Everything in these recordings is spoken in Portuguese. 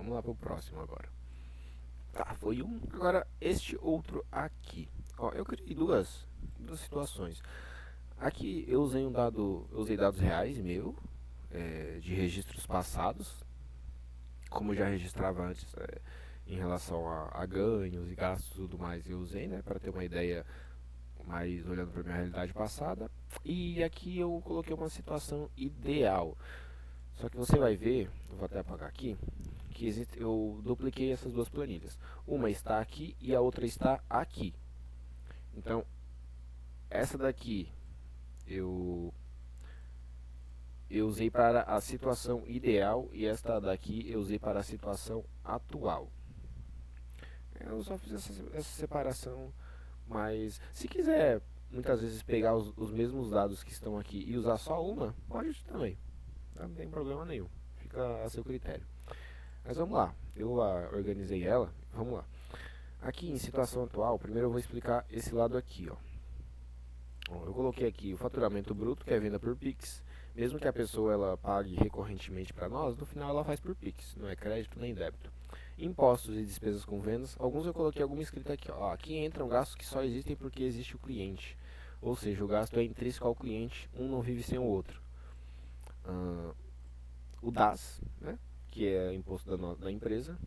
Vamos lá pro próximo agora. Tá, foi um. Agora, este outro aqui. Ó, eu criei duas situações. Aqui eu usei eu usei dados reais de registros passados, como eu já registrava antes, em relação a ganhos e gastos e tudo mais, eu usei, né, para ter uma ideia mais olhando para minha realidade passada. E aqui eu coloquei uma situação ideal. Só que você vai ver, eu vou até apagar aqui, que eu dupliquei essas duas planilhas. Uma está aqui e a outra está aqui. Então, essa daqui eu eu usei para a situação ideal e esta daqui eu usei para a situação atual. Eu só fiz essa separação, mas se quiser muitas vezes pegar os mesmos dados que estão aqui e usar só uma, pode também, não tem problema nenhum, fica a seu critério. Mas vamos lá, eu organizei ela, vamos lá. Aqui em situação atual, primeiro eu vou explicar esse lado aqui, ó. Eu coloquei aqui o faturamento bruto, que é venda por Pix. Mesmo que a pessoa ela pague recorrentemente para nós, no final ela faz por Pix, não é crédito nem débito. Impostos e despesas com vendas, alguns eu coloquei alguma escrita aqui, ó. Aqui entram gastos que só existem porque existe o cliente. Ou seja, o gasto é intrínseco ao cliente, um não vive sem o outro. O DAS, né, que é imposto da empresa.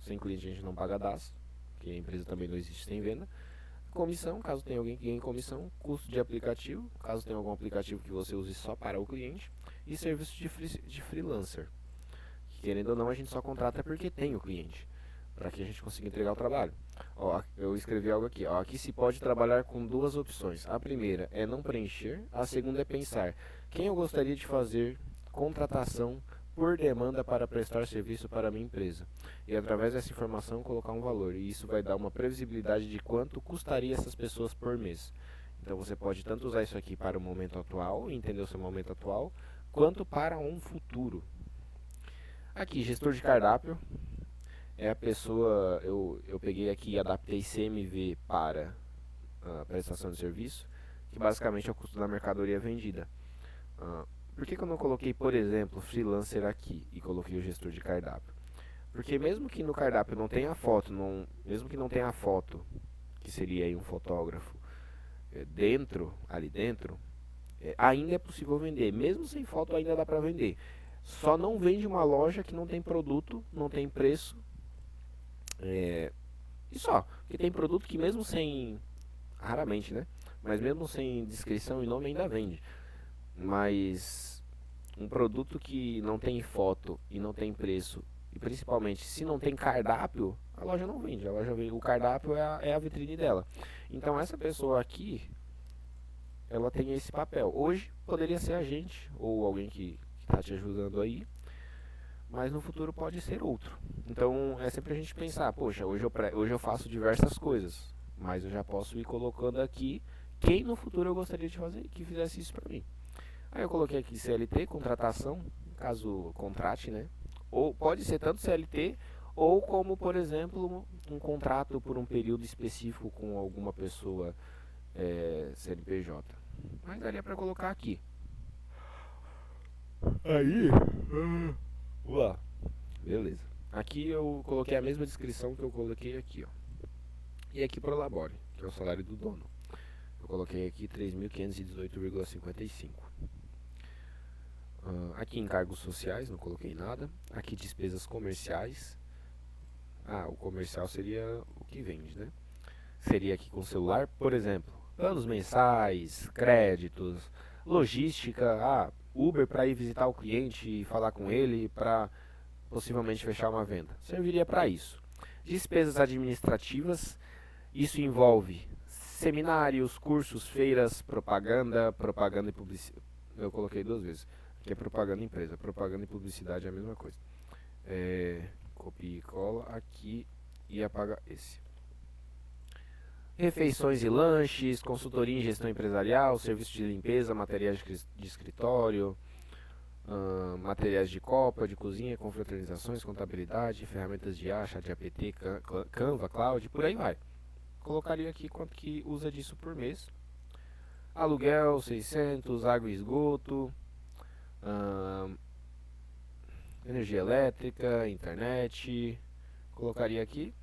Sem cliente a gente não paga DAS, porque a empresa também não existe sem venda. Comissão, caso tenha alguém que ganhe comissão. Custo de aplicativo, caso tenha algum aplicativo que você use só para o cliente. E serviço de freelancer, que querendo ou não a gente só contrata porque tem o cliente, para que a gente consiga entregar o trabalho. Ó, eu escrevi algo aqui. Ó, aqui se pode trabalhar com duas opções. A primeira é não preencher, a segunda é pensar. Quem eu gostaria de fazer contratação por demanda para prestar serviço para a minha empresa? E através dessa informação colocar um valor. E isso vai dar uma previsibilidade de quanto custaria essas pessoas por mês. Então você pode tanto usar isso aqui para o momento atual, entender o seu momento atual, quanto para um futuro. Aqui, gestor de cardápio. É a pessoa, eu peguei aqui e adaptei CMV para a prestação de serviço, que basicamente é o custo da mercadoria vendida. Por que eu não coloquei, por exemplo, freelancer aqui e coloquei o gestor de cardápio? Porque mesmo que no cardápio não tenha foto, mesmo que não tenha a foto, que seria aí um fotógrafo, ali dentro, ainda é possível vender. Mesmo sem foto ainda dá para vender. Só não vende uma loja que não tem produto, não tem preço, e só. Porque tem produto que mesmo sem, raramente, né? Mas mesmo sem descrição e nome ainda vende. Mas um produto que não tem foto e não tem preço, e principalmente se não tem cardápio, a loja não vende. A loja vende, o cardápio é a vitrine dela. Então essa pessoa aqui, ela tem esse papel. Hoje poderia ser a gente ou alguém que está te ajudando aí, mas no futuro pode ser outro. Então é sempre a gente pensar, poxa, hoje eu faço diversas coisas, mas eu já posso ir colocando aqui quem no futuro eu gostaria de fazer que fizesse isso para mim. Aí eu coloquei aqui CLT, contratação, caso contrate, né? Ou pode ser tanto CLT ou como, por exemplo, um contrato por um período específico com alguma pessoa CNPJ. Mas daria para colocar aqui. Aí, ué, beleza. Aqui eu coloquei a mesma descrição que eu coloquei aqui, ó. E aqui pro Labore, que é o salário do dono. Eu coloquei aqui 3.518,55. Aqui encargos sociais, não coloquei nada. Aqui despesas comerciais. O comercial seria o que vende, né? Seria aqui com celular, por exemplo, planos mensais, créditos, logística, Uber para ir visitar o cliente e falar com ele para possivelmente fechar uma venda. Serviria para isso. Despesas administrativas, isso envolve seminários, cursos, feiras, propaganda e publicidade. Eu coloquei duas vezes. Aqui é propaganda empresa, propaganda e publicidade é a mesma coisa. Copia e cola aqui e apaga esse. Refeições e lanches, consultoria em gestão empresarial, serviço de limpeza, materiais de escritório, materiais de copa, de cozinha, confraternizações, contabilidade, ferramentas de chat de APT, Canva, Cloud, por aí vai. Colocaria aqui quanto que usa disso por mês. Aluguel 600, água e esgoto, energia elétrica, internet, colocaria aqui.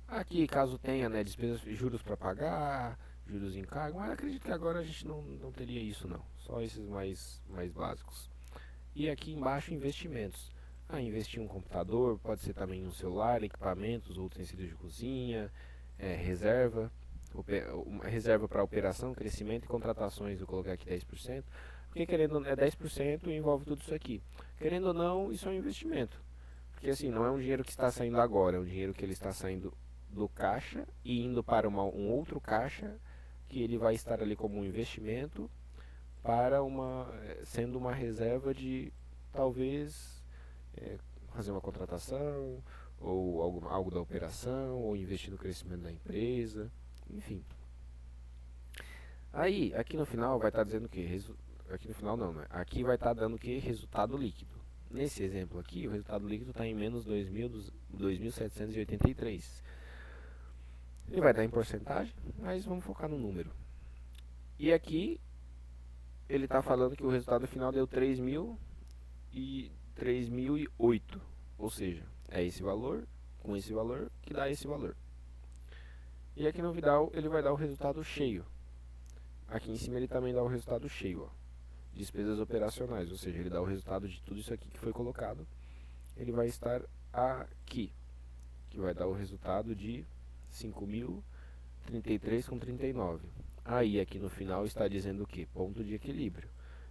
Aqui, caso tenha, né, despesas, juros para pagar, juros em cargo, mas acredito que agora a gente não teria isso não, só esses mais básicos. E aqui embaixo, investimentos. Investir em um computador, pode ser também um celular, equipamentos ou utensílios de cozinha, reserva, uma reserva para operação, crescimento e contratações, eu coloquei aqui 10%, porque querendo ou não, 10% envolve tudo isso aqui. Querendo ou não, isso é um investimento. Porque assim, não é um dinheiro que está saindo agora, é um dinheiro que ele está saindo do caixa e indo para um outro caixa que ele vai estar ali como um investimento para sendo uma reserva de talvez fazer uma contratação ou algo da operação ou investir no crescimento da empresa, enfim. Aí, aqui no final vai estar dizendo que aqui no final não, né? Aqui vai estar dando que resultado líquido. Nesse exemplo aqui, o resultado líquido está em menos 2.783. Ele vai dar em porcentagem, mas vamos focar no número. E aqui ele está falando que o resultado final deu 3.008, ou seja, é esse valor com esse valor que dá esse valor. E aqui no final ele vai dar o resultado cheio. Aqui em cima ele também dá o resultado cheio, ó, despesas operacionais, ou seja, ele dá o resultado de tudo isso aqui que foi colocado. Ele vai estar aqui, que vai dar o resultado de 5.033,39. Aí aqui no final está dizendo o que? Ponto de equilíbrio,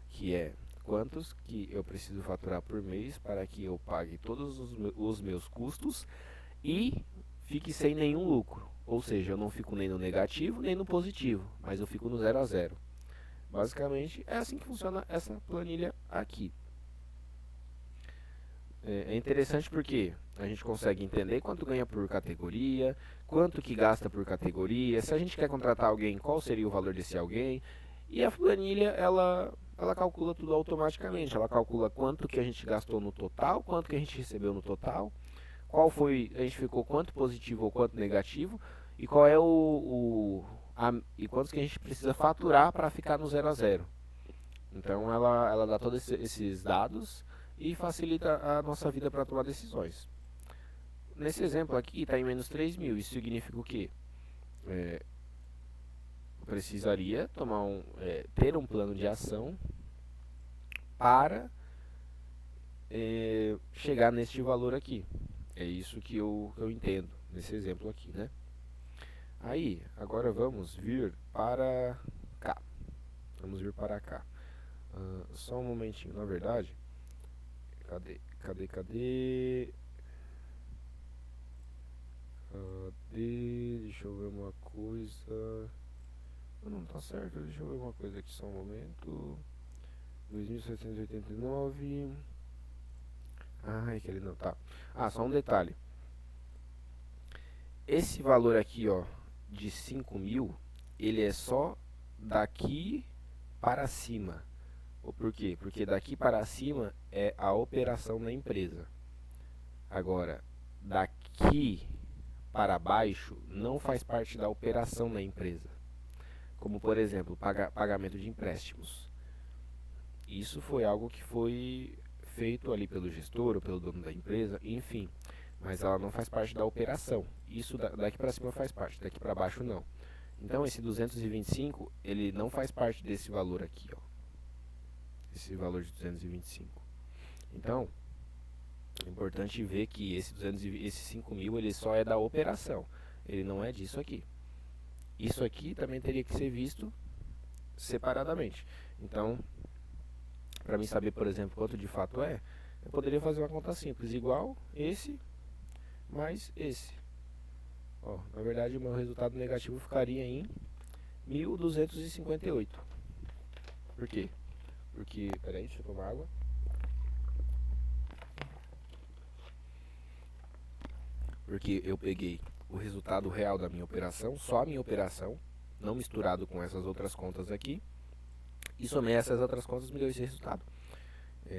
que é quantos que eu preciso faturar por mês para que eu pague todos os meus custos e fique sem nenhum lucro. Ou seja, eu não fico nem no negativo nem no positivo, mas eu fico no 0 a 0. Basicamente é assim que funciona essa planilha aqui. É interessante porque a gente consegue entender quanto ganha por categoria, quanto que gasta por categoria, se a gente quer contratar alguém, qual seria o valor desse alguém. E a planilha, ela calcula tudo automaticamente. Ela calcula quanto que a gente gastou no total, quanto que a gente recebeu no total, qual foi, a gente ficou quanto positivo ou quanto negativo, e qual é e quantos que a gente precisa faturar para ficar no 0 a 0. Então ela dá todos esses dados e facilita a nossa vida para tomar decisões. Nesse exemplo aqui está em menos 3.000, isso significa o quê? Precisaria ter um plano de ação para chegar neste valor aqui. É isso que eu entendo nesse exemplo aqui, né? Aí, agora vamos vir para cá. Vamos vir para cá. Só um momentinho, na verdade. Cadê? Deixa eu ver uma coisa. Não tá certo, deixa eu ver uma coisa aqui, só um momento. 2.789. É que ele não tá. Só um detalhe. Esse valor aqui, ó, de 5.000, ele é só daqui para cima. Por quê? Porque daqui para cima é a operação da empresa. Agora, daqui para baixo não faz parte da operação da empresa. Como, por exemplo, pagamento de empréstimos. Isso foi algo que foi feito ali pelo gestor ou pelo dono da empresa, enfim. Mas ela não faz parte da operação. Isso daqui para cima faz parte, daqui para baixo não. Então esse 225, ele não faz parte desse valor aqui, ó. Esse valor de 225. Então, é importante ver que esse 5.000 ele só é da operação. Ele não é disso aqui. Isso aqui também teria que ser visto separadamente. Então, para mim saber, por exemplo, quanto de fato é, eu poderia fazer uma conta simples, igual esse mais esse. Ó, na verdade, o meu resultado negativo ficaria em 1.258. Por quê? Porque, peraí, deixa eu tomar água. Porque eu peguei o resultado real da minha operação, só a minha operação, não misturado com essas outras contas aqui, e somei essas outras contas e me deu esse resultado.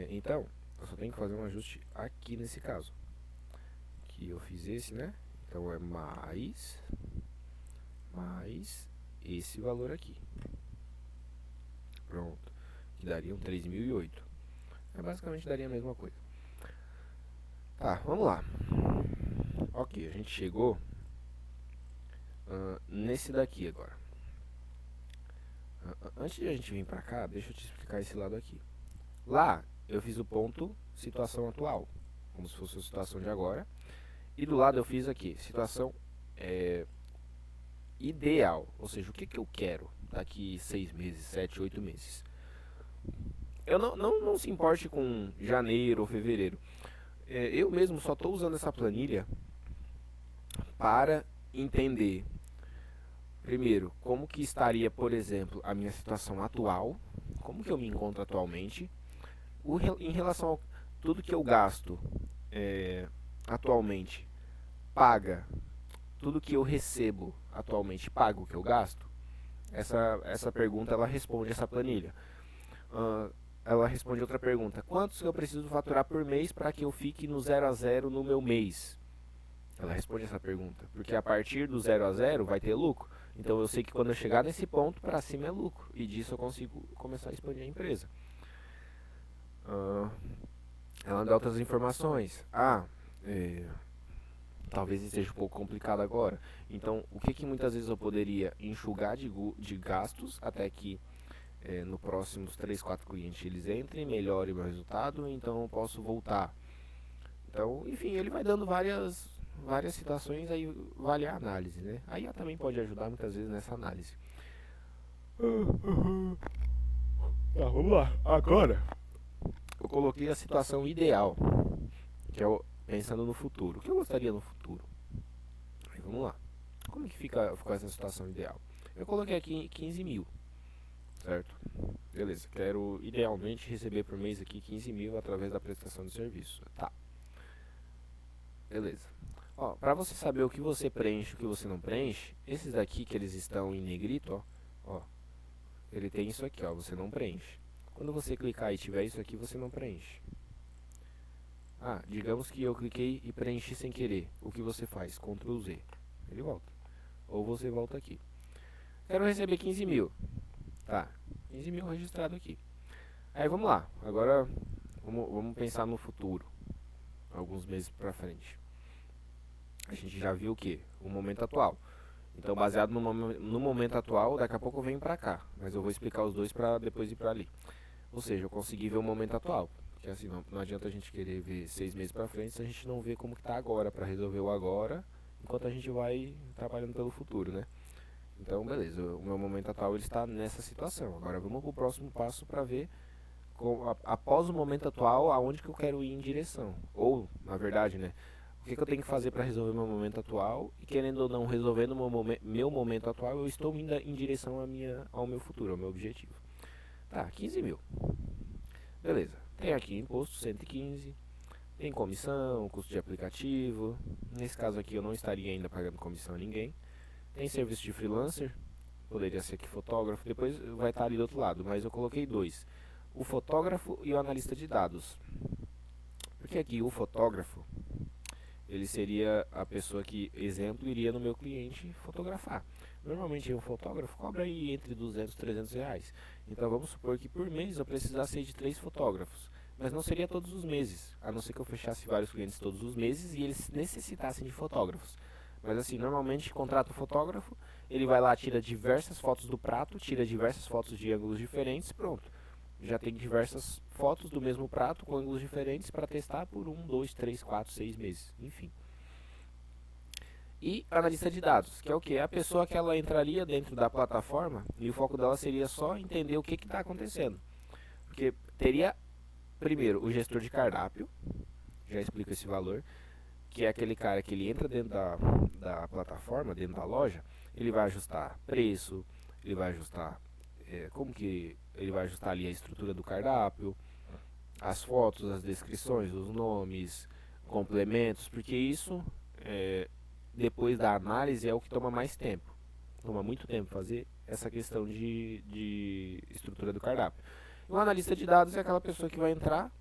Então, eu só tenho que fazer um ajuste aqui nesse caso. Que eu fiz esse, né? Então é mais esse valor aqui. Pronto. Que daria um 3.008. Basicamente daria a mesma coisa. Tá, vamos lá. Ok, a gente chegou nesse daqui agora. Antes de a gente vir pra cá, deixa eu te explicar esse lado aqui. Lá, eu fiz o ponto situação atual, como se fosse a situação de agora. E do lado eu fiz aqui, situação ideal. Ou seja, o que, que eu quero daqui 6 meses, 7, 8 meses. Eu não se importe com janeiro ou fevereiro. Eu mesmo só estou usando essa planilha para entender, primeiro, como que estaria, por exemplo, a minha situação atual, como que eu me encontro atualmente, em relação a tudo que eu gasto atualmente, paga, tudo que eu recebo atualmente, paga o que eu gasto? Essa pergunta, ela responde essa planilha. Ela responde outra pergunta: quantos eu preciso faturar por mês para que eu fique no 0 a 0 no meu mês? Ela responde essa pergunta, porque a partir do 0 a 0 vai ter lucro. Então eu sei que quando eu chegar nesse ponto, para cima é lucro. E disso eu consigo começar a expandir a empresa. Ela dá outras informações. Talvez esteja um pouco complicado agora. Então, o que muitas vezes eu poderia enxugar de gastos até que no próximos 3, 4 clientes eles entrem, melhore o meu resultado, então eu posso voltar. Então, enfim, ele vai dando várias situações, aí vale a análise, né? A IA também pode ajudar muitas vezes nessa análise. Tá, vamos lá. Agora, eu coloquei a situação ideal, que é pensando no futuro. O que eu gostaria no futuro? Aí, vamos lá. Como que ficou essa situação ideal? Eu coloquei aqui 15 mil, certo? Beleza, quero idealmente receber por mês aqui 15 mil através da prestação de serviço. Tá, beleza. Ó, pra você saber o que você preenche e o que você não preenche, esses daqui que eles estão em negrito, ó, ele tem isso aqui, ó, você não preenche. Quando você clicar e tiver isso aqui, você não preenche. Digamos que eu cliquei e preenchi sem querer. O que você faz? Ctrl Z. Ele volta. Ou você volta aqui. Quero receber 15 mil. Tá, 15 mil registrado aqui. Aí vamos lá. Agora vamos pensar no futuro. Alguns meses pra frente. A gente já viu o que? O momento atual. Então, baseado no momento atual, daqui a pouco eu venho pra cá. Mas eu vou explicar os dois pra depois ir pra ali. Ou seja, eu consegui ver o momento atual. Porque assim, não adianta a gente querer ver 6 meses pra frente se a gente não vê como que tá agora, pra resolver o agora, enquanto a gente vai trabalhando pelo futuro, né? Então, beleza, o meu momento atual ele está nessa situação. Agora vamos pro próximo passo para ver após o momento atual aonde que eu quero ir em direção. Ou, na verdade, né? O que eu tenho que fazer para resolver meu momento atual e, querendo ou não, resolvendo meu momento atual, eu estou indo em direção ao meu futuro, ao meu objetivo. Tá, 15 mil. Beleza. Tem aqui imposto 115. Tem comissão, custo de aplicativo. Nesse caso aqui eu não estaria ainda pagando comissão a ninguém. Tem serviço de freelancer. Poderia ser aqui fotógrafo. Depois vai estar ali do outro lado. Mas eu coloquei dois: o fotógrafo e o analista de dados. Porque aqui o fotógrafo, ele seria a pessoa que, exemplo, iria no meu cliente fotografar. Normalmente um fotógrafo cobra aí entre 200 e 300 reais. Então vamos supor que por mês eu precisasse de 3 fotógrafos. Mas não seria todos os meses, a não ser que eu fechasse vários clientes todos os meses e eles necessitassem de fotógrafos. Mas assim, normalmente contrata o fotógrafo, ele vai lá, tira diversas fotos do prato, tira diversas fotos de ângulos diferentes, pronto. Já tem diversas fotos do mesmo prato com ângulos diferentes para testar por 1, 2, 3, 4, 6 meses, enfim. E analista de dados, que é o que? É a pessoa que ela entraria dentro da plataforma e o foco dela seria só entender o que está acontecendo. Porque teria, primeiro, o gestor de cardápio, já explico esse valor, que é aquele cara que ele entra dentro da plataforma, dentro da loja, ele vai ajustar preço, ele vai ajustar como que ele vai ajustar ali a estrutura do cardápio, as fotos, as descrições, os nomes, complementos, porque isso depois da análise é o que toma mais tempo. Toma muito tempo fazer essa questão de estrutura do cardápio. O analista de dados é aquela pessoa que vai entrar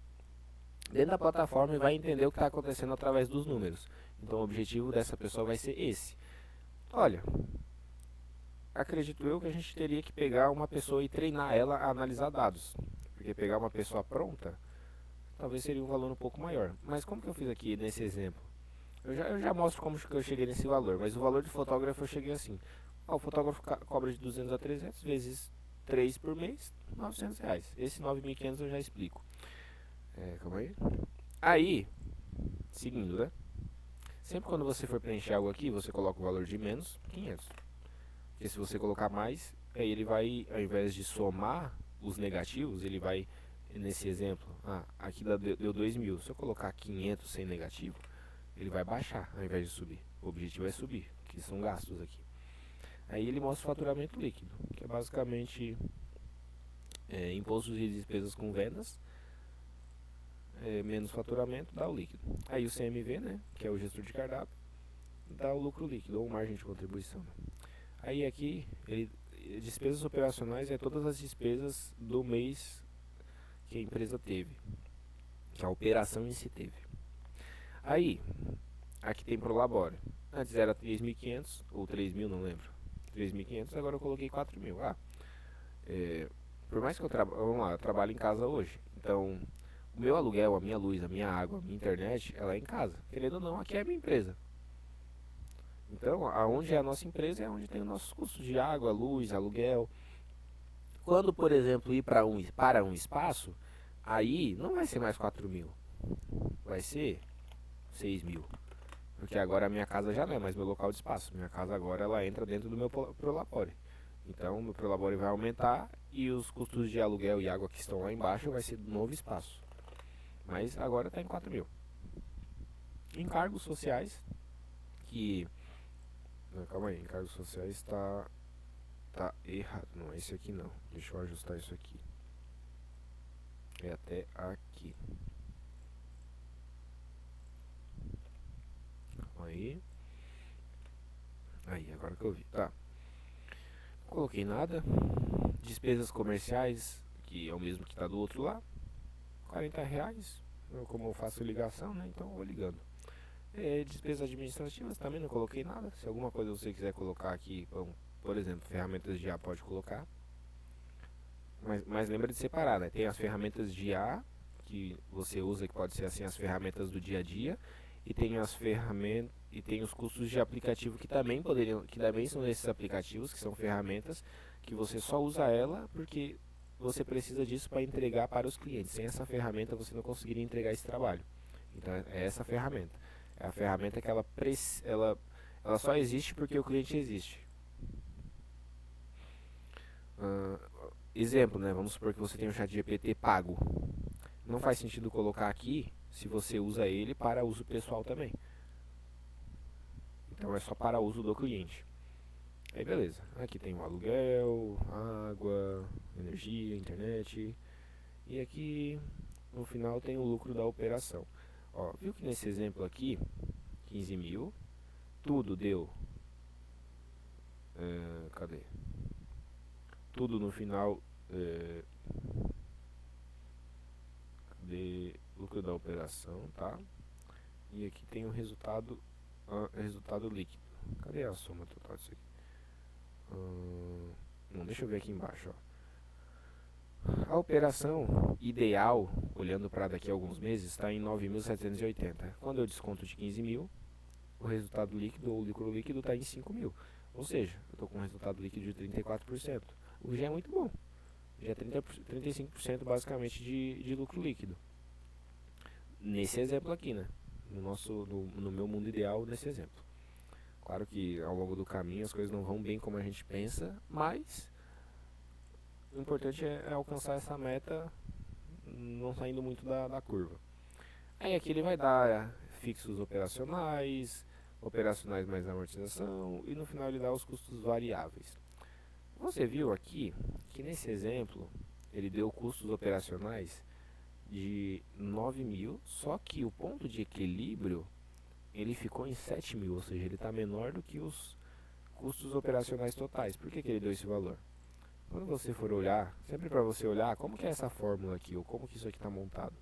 dentro da plataforma e vai entender o que está acontecendo através dos números. Então o objetivo dessa pessoa vai ser esse. Olha, acredito eu que a gente teria que pegar uma pessoa e treinar ela a analisar dados. Porque pegar uma pessoa pronta, talvez seria um valor um pouco maior. Mas como que eu fiz aqui nesse exemplo? Eu já mostro como que eu cheguei nesse valor, mas o valor de fotógrafo eu cheguei assim. O fotógrafo cobra de 200 a 300 vezes 3 por mês, R$ 900. Esse 9.500 eu já explico. Calma aí. Aí, seguindo, né? Sempre quando você for preencher algo aqui, você coloca o valor de menos 500. Porque se você colocar mais, aí ele vai, ao invés de somar os negativos, ele vai, nesse exemplo, aqui deu 2.000. Se eu colocar 500 sem negativo, ele vai baixar ao invés de subir. O objetivo é subir, que são gastos aqui. Aí ele mostra o faturamento líquido, que é basicamente impostos e despesas com vendas, menos faturamento, dá o líquido. Aí o CMV, né, que é o gestor de cardápio, dá o lucro líquido, ou margem de contribuição. Aí aqui, despesas operacionais é todas as despesas do mês que a empresa teve, que a operação em si teve. Aí, aqui tem Prolabore. Antes era 3.500 ou 3.000, não lembro. 3.500, agora eu coloquei 4.000. Por mais que eu trabalho em casa hoje. Então, o meu aluguel, a minha luz, a minha água, a minha internet, ela é em casa. Querendo ou não, aqui é a minha empresa. Então, aonde é a nossa empresa é onde tem os nossos custos de água, luz, aluguel. Quando, por exemplo, ir para um espaço, aí não vai ser mais 4.000. Vai ser 6.000. Porque agora a minha casa já não é mais meu local de espaço. Minha casa agora ela entra dentro do meu Prolabore. Então o meu Prolabore vai aumentar e os custos de aluguel e água que estão lá embaixo vai ser do novo espaço. Mas agora está em 4.000. Encargos sociais, que... Não, calma aí, encargos sociais está errado. Não, é esse aqui não. Deixa eu ajustar isso aqui. É até aqui. Aí, agora que eu vi. Tá. Não coloquei nada. Despesas comerciais, que é o mesmo que está do outro lá. R$ 40. Como eu faço ligação, né? Então eu vou ligando. Despesas administrativas também não coloquei nada. Se alguma coisa você quiser colocar aqui, por exemplo, ferramentas de IA pode colocar. Mas lembra de separar, né? Tem as ferramentas de IA que você usa, que pode ser assim as ferramentas do dia a dia, e tem as ferramentas e tem os custos de aplicativo que também são esses aplicativos, que são ferramentas que você só usa ela porque você precisa disso para entregar para os clientes. Sem essa ferramenta você não conseguiria entregar esse trabalho. Então é essa ferramenta. É a ferramenta que ela só existe porque o cliente existe. Exemplo, né? Vamos supor que você tem um chat GPT pago. Não faz sentido colocar aqui se você usa ele para uso pessoal também. Então é só para uso do cliente. Aí beleza. Aqui tem o aluguel, água, energia, internet. E aqui no final tem o lucro da operação. Ó, viu que nesse exemplo aqui, 15.000, tudo deu. Cadê? Tudo no final de lucro da operação, tá? E aqui tem o resultado líquido. Cadê a soma total disso aqui? Não, deixa eu ver aqui embaixo, ó. A operação ideal, olhando para daqui a alguns meses, está em 9.780. Quando eu desconto de 15.000, o resultado líquido ou o lucro líquido está em 5.000. Ou seja, eu estou com um resultado líquido de 34%. O que já é muito bom. Já é 35% basicamente de lucro líquido. Nesse exemplo aqui, né? No meu mundo ideal, nesse exemplo. Claro que ao longo do caminho as coisas não vão bem como a gente pensa, mas o importante é alcançar essa meta não saindo muito da curva. Aí aqui ele vai dar fixos operacionais mais amortização e no final ele dá os custos variáveis. Você viu aqui que nesse exemplo ele deu custos operacionais de 9.000, só que o ponto de equilíbrio ele ficou em 7.000, ou seja, ele está menor do que os custos operacionais totais. Por que ele deu esse valor? Quando você for olhar, sempre para você olhar como que é essa fórmula aqui, ou como que isso aqui está montado.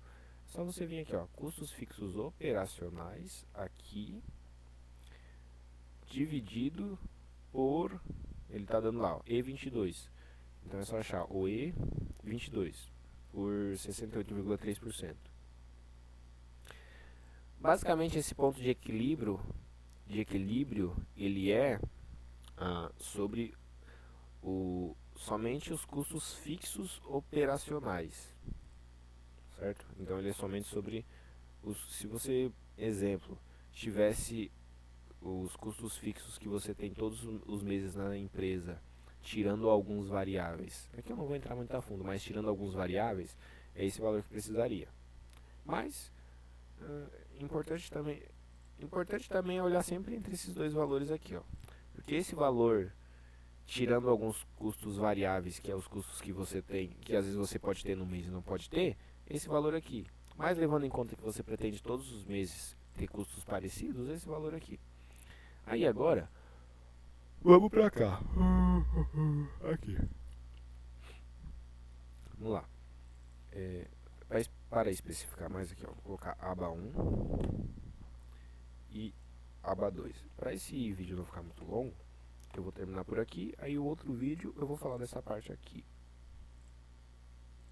É só você vir aqui, ó, custos fixos operacionais, aqui, dividido por, ele está dando lá, ó, E22. Então é só achar o E22 por 68,3%. basicamente esse ponto de equilíbrio, ele é sobre somente os custos fixos operacionais, certo? Então ele é somente sobre se você, exemplo, tivesse os custos fixos que você tem todos os meses na empresa, tirando alguns variáveis. Aqui eu não vou entrar muito a fundo, mas tirando alguns variáveis, é esse valor que precisaria. Mas importante também é olhar sempre entre esses dois valores aqui, ó. Porque esse valor, tirando alguns custos variáveis, que é os custos que você tem, que às vezes você pode ter no mês e não pode ter, esse valor aqui. Mas levando em conta que você pretende todos os meses ter custos parecidos, esse valor aqui. Aí agora, vamos pra cá. Aqui. Vamos lá. Para especificar mais aqui, ó, vou colocar aba 1 e aba 2. Para esse vídeo não ficar muito longo, eu vou terminar por aqui. Aí o outro vídeo eu vou falar dessa parte aqui.